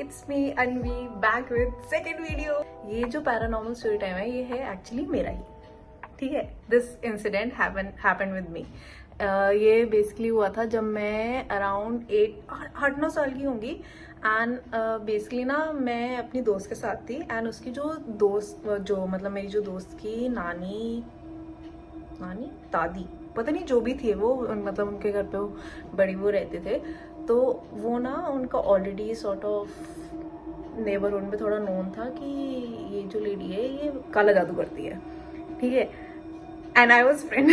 It's me Anvi back with second video. ये जो paranormal story time है ये है एक्चुअली मेरा ही, ठीक है। This incident happened with me. ये बेसिकली हुआ था जब मैं अराउंड 8-9 साल की होंगी। एंड बेसिकली ना मैं अपनी दोस्त के साथ थी एंड उसकी जो दोस्त जो मतलब मेरी जो दोस्त की नानी दादी पता नहीं जो भी थी वो, मतलब उनके घर पे वो बड़ी वो रहते थे। तो वो ना उनका ऑलरेडी सॉर्ट ऑफ नेबरहुड में थोड़ा नोन था कि ये जो लेडी है ये काला जादू करती है, ठीक है। And I was friend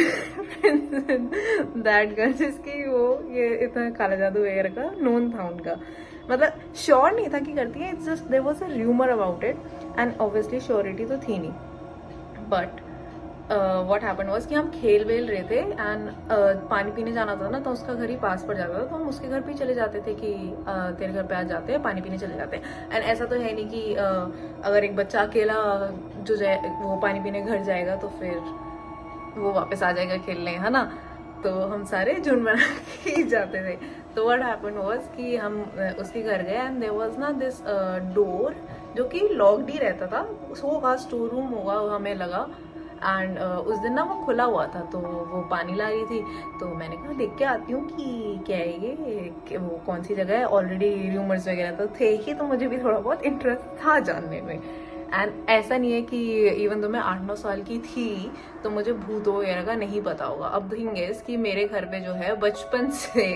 that girl जिसकी वो ये इतना काला जादू वगैरह का नोन था उनका। मतलब श्योर नहीं था कि करती है, it's just there was a rumour about it and obviously surety तो थी नहीं। बट व्हाट हैपेंड वाज कि हम खेल वेल रहे थे एंड पानी पीने जाना था ना, तो उसका घर ही पास पड़ जाता था, तो हम उसके घर पे ही चले जाते थे कि तेरे घर पे आ जाते हैं, पानी पीने चले जाते हैं। एंड ऐसा तो है नहीं कि अगर एक बच्चा अकेला जो जाए वो पानी पीने घर जाएगा तो फिर वो वापस आ जाएगा खेलने, है ना। तो हम सारे झुंड बना के ही जाते थे। तो व्हाट हैपेंड वाज कि हम उसके घर गए एंड देयर वाज ना दिस डोर जो कि लॉक्ड ही रहता था। होगा स्टोर रूम होगा हमें लगा। एंड उस दिन ना वो खुला हुआ था, तो वो पानी ला रही थी, तो मैंने कहा देख के आती हूँ कि क्या है ये, कि वो कौन सी जगह है। ऑलरेडी रूमर्स वगैरह तो थे ही, तो मुझे भी थोड़ा बहुत इंटरेस्ट था जानने में। एंड ऐसा नहीं है कि इवन तो मैं 8-9 साल की थी तो मुझे भूतों वगैरह का नहीं पता होगा। अब थिंग इज कि मेरे घर पे जो है बचपन से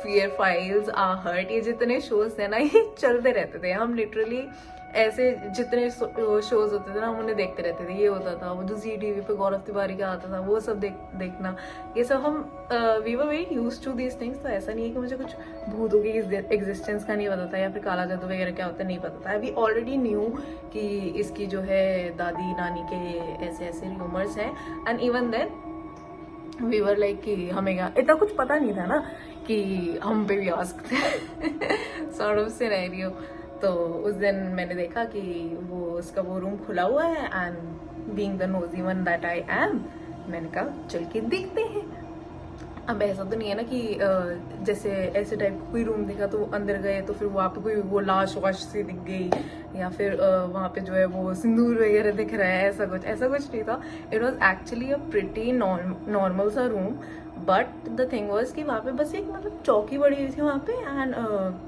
फियर फाइल्स, आहट, ये जितने शोज थे ना ये चलते रहते थे। हम लिटरली ऐसे जितने शोज होते थे ना हम उन्हें देखते रहते थे। ये होता था वो जो जी टीवी पे गौरव तिवारी का आता था वो सब देखना, ये सब हम we were very used to these things. तो ऐसा नहीं है कि मुझे कुछ भूतों की एग्जिस्टेंस का नहीं पता था या फिर काला जादू वगैरह क्या होता है नहीं पता था। अभी ऑलरेडी न्यू कि इसकी जो है दादी नानी के ऐसे ऐसे र्यूमर्स हैं। And even then we were like कि हमें क्या इतना कुछ पता नहीं था ना कि हम पे भी आ सकते हैं सॉर्ट ऑफ सिनेरियो। तो उस दिन मैंने देखा कि वो उसका वो रूम खुला हुआ है and being the nosy one that I am, मैंने कहा चल के देखते हैं। अब ऐसा तो नहीं है ना कि जैसे ऐसे टाइप का कोई रूम दिखा तो अंदर गए तो फिर वहाँ पे कोई वो लाश वाश सी दिख गई या फिर वहाँ पे जो है वो सिंदूर वगैरह दिख रहा है, ऐसा कुछ नहीं था। It was actually a pretty normal सा room. But the thing was कि वहाँ पे बस एक मतलब चौकी पड़ी हुई थी वहाँ पे एंड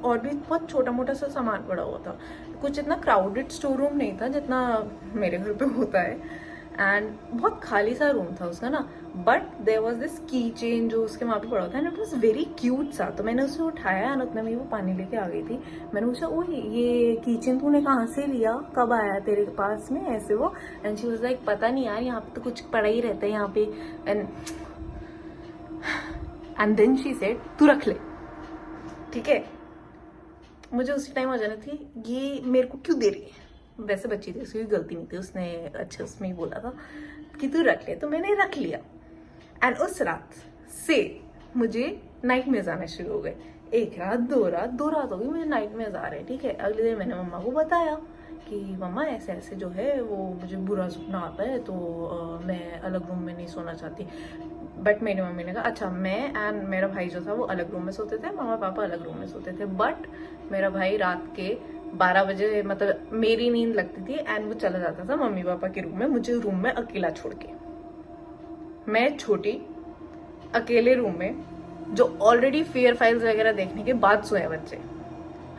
और भी बहुत छोटा मोटा सा सामान पड़ा हुआ था। कुछ इतना क्राउडेड स्टोर रूम नहीं था जितना मेरे घर पे होता है। एंड बहुत खाली सा रूम था उसका ना। बट देयर वॉज दिस की चेन जो उसके वहाँ पे पड़ा था and it was very cute सा। तो मैंने उसे उठाया एंड उतना में वो पानी लेके आ गई थी। मैंने पूछा ओ ये की चेन तूने कहाँ से लिया, कब आया तेरे पास में ऐसे वो। एंड शी वाज लाइक पता नहीं यार यहाँ पे तो कुछ पड़ा ही रहता है यहाँ पे। एंड देन शी सेड तू रख ले, ठीक है। मुझे उसी टाइम आ जाना थी ये मेरे को क्यों दे रही है। वैसे बच्ची थी, उसकी गलती नहीं थी, उसने अच्छा उसमें ही बोला था कि तू रख ले, तो मैंने रख लिया। एंड उस रात से मुझे नाइट में आना शुरू हो गए। एक रात दो रात हो गई मुझे नाइट में आ रहे, ठीक है। अगले दिन मैंने मम्मा को बताया कि मम्मा ऐसे ऐसे जो है वो मुझे बुरा सपना आता है, तो मैं अलग रूम में नहीं सोना चाहती। बट मेरी मम्मी ने कहा अच्छा, मैं एंड मेरा भाई जो था वो अलग रूम में सोते थे, मम्मा पापा अलग रूम में सोते थे। बट मेरा भाई रात के 12 बजे मतलब मेरी नींद लगती थी एंड वो चला जाता था मम्मी पापा के रूम में, मुझे रूम में अकेला छोड़ के। मैं छोटी अकेले रूम में जो ऑलरेडी फियर फाइल्स वगैरह देखने के बाद सोए बच्चे।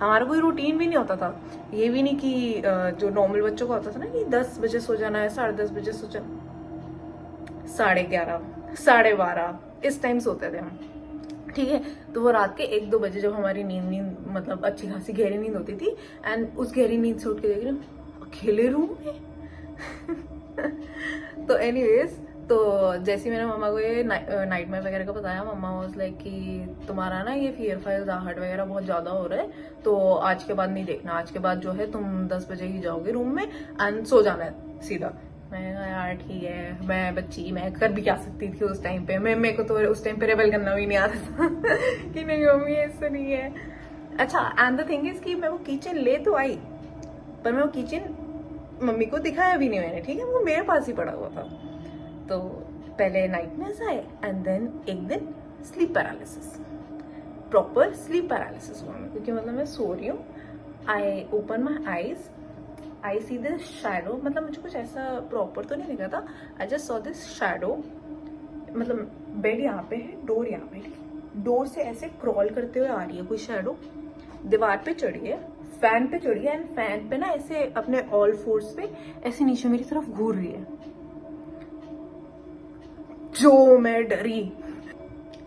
हमारा कोई रूटीन भी नहीं होता था। ये भी नहीं कि जो नॉर्मल बच्चों का होता था ना कि 10 बजे सो जाना है, 10:30 बजे सो जाना, 11:30 12:30 इस टाइम सोते थे हम, ठीक है। तो वो रात के 1-2 बजे जब हमारी नींद मतलब अच्छी खासी गहरी नींद होती थी एंड उस गहरी नींद से उठ के देख रही हूँ अकेले रूम में तो एनीवेज, तो जैसे मैंने मम्मा को ये नाइट में वगैरह का बताया, मम्मा वाज लाइक कि तुम्हारा ना ये फियर फाइल्स आहट वगैरह बहुत ज्यादा हो रहा है, तो आज के बाद नहीं देखना, आज के बाद जो है तुम 10 बजे ही जाओगे रूम में एंड सो जाना है सीधा। मैं कहा यार ठीक है, मैं बच्ची, मैं कर भी क्या सकती थी उस टाइम पे। मेरे को तो उस टाइम पे रेबल करना भी नहीं आता था कि नहीं मम्मी ऐसा नहीं है। अच्छा एंड द थिंग इज कि मैं वो किचन ले तो आई पर मैं वो किचन मम्मी को दिखाया भी नहीं मैंने, ठीक है। वो मेरे पास ही पड़ा हुआ था। तो पहले नाइट में आए एंड देन एक दिन sleep paralysis, proper sleep paralysis हुआ, क्योंकि मतलब मैं सो रही हूँ आई open my eyes, I see this shadow, मतलब मुझे कुछ ऐसा प्रॉपर तो नहीं दिखा था, I just saw this shadow, मतलब बेड यहाँ पे है, डोर यहाँ पे है, डोर से ऐसे क्रॉल करते हुए आ रही है कोई शैडो, दीवार पे चढ़ी है, फैन पे चढ़ी है, एंड फैन पे ना ऐसे अपने ऑल फोर्स पे ऐसे नीचे मेरी तरफ घूर रही है। जो मैं डरी,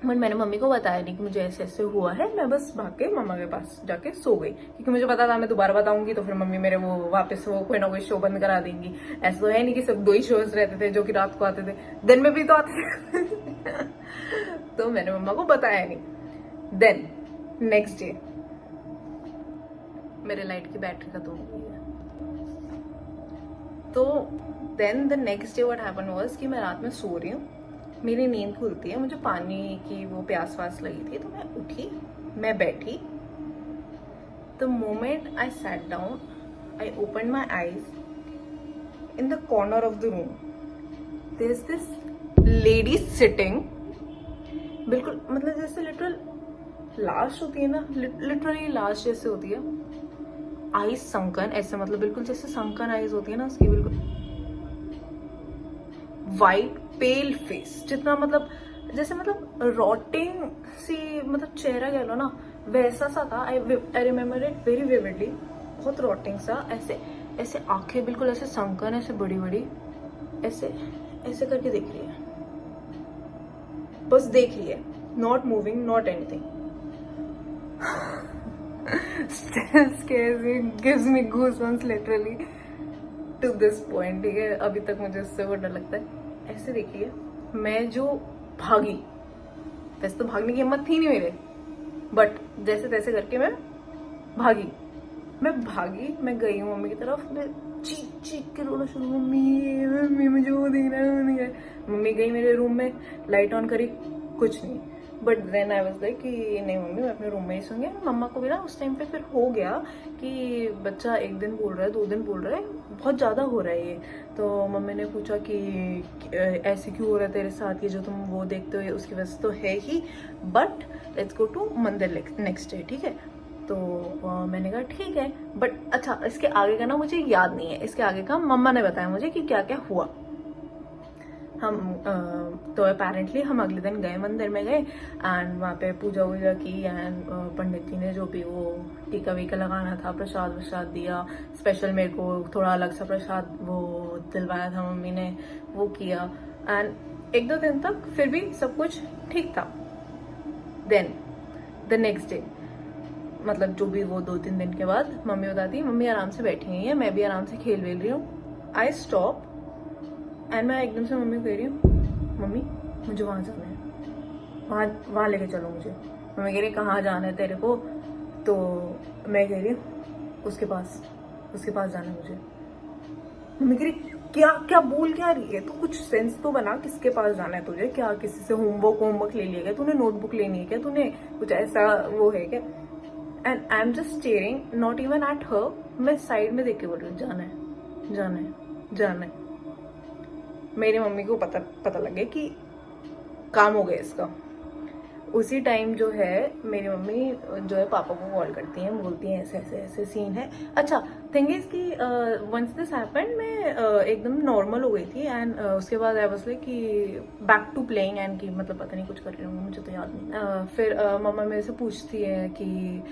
बट मैंने मम्मी को बताया नहीं कि मुझे ऐसे ऐसे हुआ है, मैं बस भाग के मम्मा के पास जाके सो गई, क्योंकि मुझे पता था मैं दोबारा बताऊंगी तो फिर मम्मी मेरे वो वापस वो कोई ना कोई शो बंद करा देंगी। ऐसा तो है नहीं कि सब 2 ही शोज रहते थे जो कि रात को आते थे, दिन में भी तो आते थे। तो मैंने मम्मा को बताया नहीं। देन नेक्स्ट डे मेरे लाइट की बैटरी खत्म हो गई है, तो then the next day what happen was कि मैं रात में सो रही हूँ, मेरी नींद खुलती है, मुझे पानी की वो प्यास वास लगी थी, तो मैं उठी, मैं बैठी, the moment I sat down, I open my eyes, in the corner of the room there is this lady sitting, बिल्कुल मतलब जैसे लिटरल लाश होती है ना, लिटरली लाश जैसे होती है, आईज संकन ऐसे, मतलब बिल्कुल जैसे संकन आईज होती है ना उसकी, बिल्कुल वाइट पेल फेस, जितना मतलब जैसे मतलब रॉटिंग सी, मतलब चेहरा कह लो ना वैसा सा था। I remember it very vividly, बहुत रॉटिंग सा, ऐसे ऐसे आंखें बिल्कुल ऐसे संकन, ऐसे बड़ी बड़ी, ऐसे ऐसे करके देख रही है, बस देख रही है, not moving not anything. Still scares me, gives me goosebumps literally to this point, ठीक है, अभी तक मुझे उससे वो डर लगता है। ऐसे देखिए, मैं जो भागी, वैसे तो भागने की हिम्मत थी नहीं मेरे, बट जैसे तैसे करके मैं भागी, मैं गई हूँ मम्मी की तरफ, मैं चीख चीख के रोना शुरू, मम्मी मम्मी मुझे वो दिख रहा है, वो दिख रहा है। मम्मी गई मेरे रूम में, लाइट ऑन करी, कुछ नहीं, but then I was like कि नहीं मम्मी मैं अपने रूम में ही सोऊंगी। मम्मा को भी ना उस टाइम पे फिर हो गया कि बच्चा 1 दिन बोल रहा है, 2 दिन बोल रहा है, बहुत ज़्यादा हो रहा है ये। तो मम्मी ने पूछा कि ऐसे क्यों हो रहा है तेरे साथ, ये जो तुम वो देखते हो उसकी वजह से तो है ही, बट लेट्स गो टू मंदिर नेक्स्ट डे, ठीक है। तो मैंने कहा ठीक है, बट अच्छा इसके आगे का ना मुझे याद नहीं है, इसके आगे का मम्मा ने बताया मुझे कि क्या क्या हुआ। हम तो अपेरेंटली हम अगले दिन गए, मंदिर में गए, एंड वहाँ पे पूजा वूजा की, एंड पंडित जी ने जो भी वो टीका वीका लगाना था, प्रसाद वसाद दिया, स्पेशल मेरे को थोड़ा अलग सा प्रसाद वो दिलवाया था मम्मी ने, वो किया, एंड 1-2 दिन तक फिर भी सब कुछ ठीक था। देन द नेक्स्ट डे, मतलब जो भी वो 2-3 दिन के बाद, मम्मी बताती मम्मी आराम से बैठी हुई है, मैं भी आराम से खेल वेल रही हूँ, आई स्टॉप, एंड मैं एकदम से मम्मी को कह रही हूँ मम्मी मुझे वहाँ जाना है, वहाँ लेके चलो मुझे। मम्मी कह रही कहाँ जाना है तेरे को, तो मैं कह रही हूँ उसके पास जाना है मुझे। मम्मी कह रही क्या क्या बोल क्या रही है, तो कुछ सेंस तो बना, किसके पास जाना है तुझे, क्या किसी से होमवर्क ले लिया क्या तूने, नोटबुक लेनी है क्या तूने, कुछ ऐसा वो है क्या। And I am just steering not even at her, मैं साइड में देख के बोल रही हूँ जाना है जाना है जाना है। मेरी मम्मी को पता लगे कि काम हो गया इसका। उसी टाइम जो है मेरी मम्मी जो है पापा को कॉल करती हैं, बोलती हैं ऐसे ऐसे ऐसे सीन है। अच्छा थिंग इज कि वंस दिस हैपेंड मैं एकदम नॉर्मल हो गई थी, एंड उसके बाद आई वाज लाइक कि बैक टू प्लेइंग, एंड कि मतलब पता नहीं कुछ कर रही हूँ, मुझे तो याद नहीं। फिर मम्मा मेरे से पूछती है कि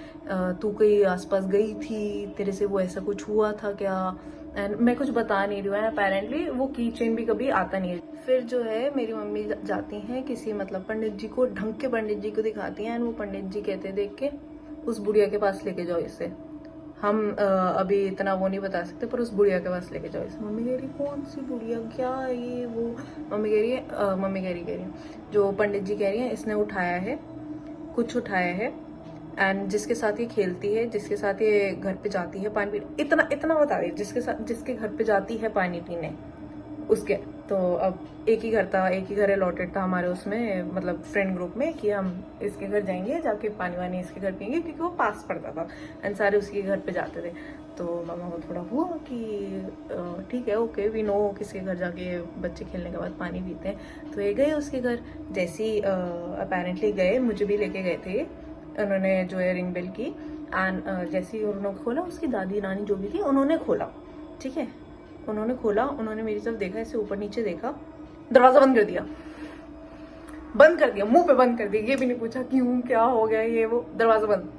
तू कहीं आसपास गई थी, तेरे से वो ऐसा कुछ हुआ था क्या, एंड मैं कुछ बता नहीं रही हूँ, एंड अपेरेंटली वो की चेन भी कभी आता नहीं है। फिर जो है मेरी मम्मी जाती हैं किसी मतलब पंडित जी को, ढंग के पंडित जी को दिखाती हैं, एंड वो पंडित जी कहते देख के उस बुढ़िया के पास लेके जाओ इसे, हम अभी इतना वो नहीं बता सकते, पर उस बुढ़िया के पास लेके जाओ इसे। मम्मी कह रही कौन सी बुढ़िया, क्या ये वो, मम्मी कह रही है जो पंडित जी कह रही है इसने उठाया है, कुछ उठाया है, एंड जिसके साथ ये खेलती है, जिसके साथ ये घर पे जाती है पानी पीने, इतना बता रही, जिसके घर पे जाती है पानी पीने उसके। तो अब एक ही घर अलॉटेड था हमारे उसमें, मतलब फ्रेंड ग्रुप में, कि हम इसके घर जाएंगे, जाके पानी वानी इसके घर पियेंगे, क्योंकि वो पास पड़ता था एंड सारे उसके घर पे जाते थे। तो मामा को थोड़ा हुआ कि ठीक है ओके वी नो किसके घर जाके बच्चे खेलने के बाद पानी पीते हैं। तो ये गए उसके घर, जैसे ही अपेरेंटली गए, मुझे भी लेके गए थे, उन्होंने जो है रिंग बेल की, एंड जैसे ही उन्होंने खोला, उसकी दादी नानी जो भी थी उन्होंने खोला, ठीक है, उन्होंने खोला, उन्होंने मेरी तरफ देखा, ऐसे ऊपर नीचे देखा, दरवाजा बंद कर दिया, मुंह पे बंद कर दिया, ये भी नहीं पूछा क्यों, क्या हो गया, ये वो, दरवाजा बंद।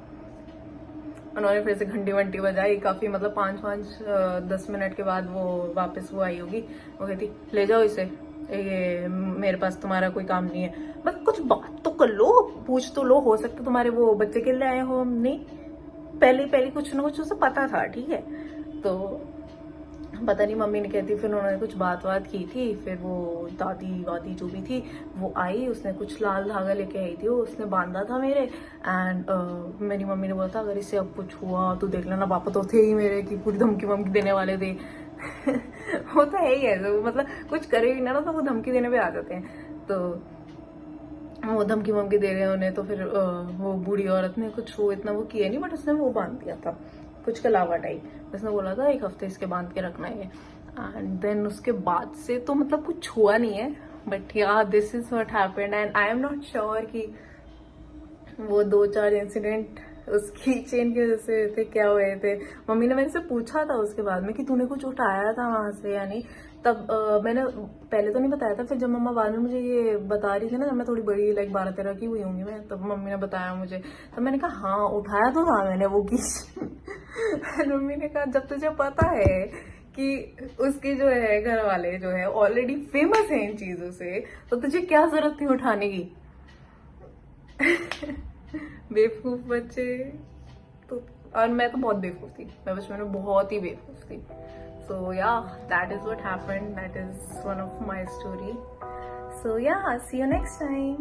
उन्होंने फिर से घंटी वंटी बजाई, काफी मतलब 5-10 मिनट के बाद वो वापस वो आई होगी, वो कहती ले जाओ इसे, ये मेरे पास तुम्हारा कोई काम नहीं है। बस कुछ बात तो कर लो, पूछ तो लो, हो सकता तुम्हारे वो बच्चे के लिए आए हो हम, नहीं, पहले कुछ ना कुछ उसे पता था, ठीक है। तो पता नहीं मम्मी ने कहती, फिर उन्होंने कुछ बात की थी, फिर वो दादी वादी जो भी थी वो आई, उसने कुछ लाल धागा लेके आई थी, वो उसने बांधा था मेरे, एंड मेरी मम्मी ने बोला था अगर इससे अब कुछ हुआ तो देख लेना, पापा तो थे ही मेरे कि पूरी धमकी वमकी देने वाले थे। वो तो है ही ऐसे, मतलब कुछ करे भी ना तो वो धमकी देने पे आ जाते हैं। तो वो धमकी वमकी दे रहे हैं उन्हें, तो फिर वो बूढ़ी औरत ने कुछ वो इतना वो किया नहीं, बट उसने वो बांध दिया था कुछ कलावा टाइप, उसने बोला था 1 हफ्ते इसके बांध के रखना है। एंड देन उसके बाद से तो मतलब कुछ हुआ नहीं है, बट या this is what happened, and I am not sure कि वो 2-4 इंसिडेंट उसकी चेन की वजह से थे, क्या हुए थे। मम्मी ने मेरे से पूछा था उसके बाद में कि तूने कुछ उठाया था वहां से या नहीं, तब मैंने पहले तो नहीं बताया था, फिर जब मम्मा बाद में मुझे ये बता रही थी ना, जब मैं थोड़ी बड़ी लाइक 12-13 की हुई होंगी मैं, तब मम्मी ने बताया मुझे, तब मैंने कहा हाँ उठाया तो था मैंने वो की। मम्मी ने कहा जब तुझे पता है कि उसके जो है घर वाले जो है ऑलरेडी फेमस है इन चीजों से, तो तुझे क्या जरूरत थी उठाने की। बेवकूफ बच्चे तो, और मैं तो बहुत बेवकूफ थी, मैं बचपन में बहुत ही बेवकूफ थी। So yeah that is what happened, that is one of my story. So yeah see you next time.